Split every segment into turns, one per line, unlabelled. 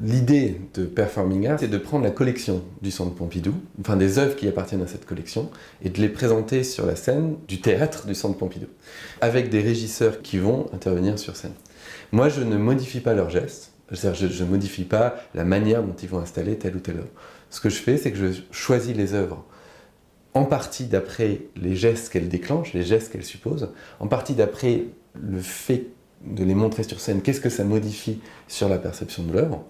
L'idée de Performing Arts, c'est de prendre la collection du Centre Pompidou, enfin des œuvres qui appartiennent à cette collection, et de les présenter sur la scène du théâtre du Centre Pompidou, avec des régisseurs qui vont intervenir sur scène. Moi, je ne modifie pas leurs gestes, c'est-à-dire je ne modifie pas la manière dont ils vont installer telle ou telle œuvre. Ce que je fais, c'est que je choisis les œuvres en partie d'après les gestes qu'elles déclenchent, les gestes qu'elles supposent, en partie d'après le fait de les montrer sur scène, qu'est-ce que ça modifie sur la perception de l'œuvre.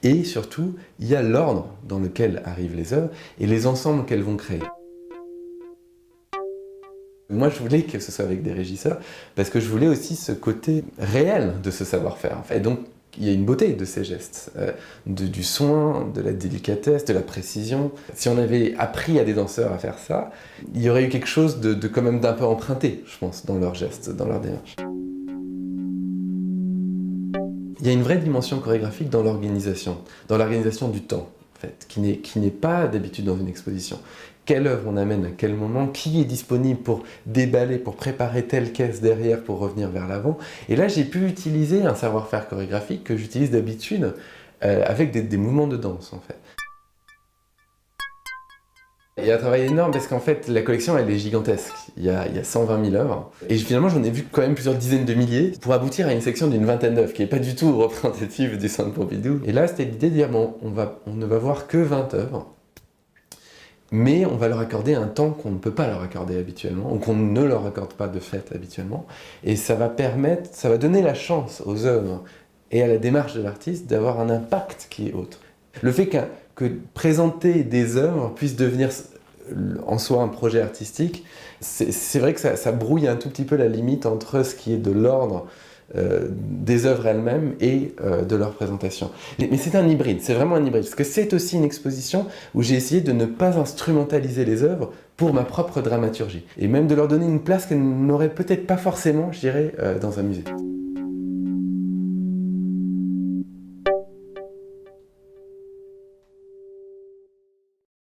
Et surtout, il y a l'ordre dans lequel arrivent les œuvres et les ensembles qu'elles vont créer. Moi, je voulais que ce soit avec des régisseurs parce que je voulais aussi ce côté réel de ce savoir-faire. Et donc, il y a une beauté de ces gestes, du soin, de la délicatesse, de la précision. Si on avait appris à des danseurs à faire ça, il y aurait eu quelque chose de quand même d'un peu emprunté, je pense, dans leurs gestes, dans leur démarche. Il y a une vraie dimension chorégraphique dans l'organisation du temps, en fait, qui n'est pas d'habitude dans une exposition. Quelle œuvre on amène à quel moment, qui est disponible pour déballer, pour préparer telle caisse derrière pour revenir vers l'avant. Et là, j'ai pu utiliser un savoir-faire chorégraphique que j'utilise d'habitude avec des mouvements de danse, en fait. Il y a un travail énorme parce qu'en fait, la collection, elle est gigantesque. Il y a 120 000 œuvres. Et finalement, j'en ai vu quand même plusieurs dizaines de milliers pour aboutir à une section d'une vingtaine d'œuvres qui n'est pas du tout représentative du Centre Pompidou. Et là, c'était l'idée de dire, bon, on ne va voir que 20 œuvres, mais on va leur accorder un temps qu'on ne peut pas leur accorder habituellement, ou qu'on ne leur accorde pas de fait habituellement. Et ça va donner la chance aux œuvres et à la démarche de l'artiste d'avoir un impact qui est autre. Le fait que présenter des œuvres puisse devenir en soi un projet artistique, c'est vrai que ça brouille un tout petit peu la limite entre ce qui est de l'ordre des œuvres elles-mêmes et de leur présentation. Mais c'est un hybride, c'est vraiment un hybride, parce que c'est aussi une exposition où j'ai essayé de ne pas instrumentaliser les œuvres pour ma propre dramaturgie, et même de leur donner une place qu'elles n'auraient peut-être pas forcément, je dirais, dans un musée.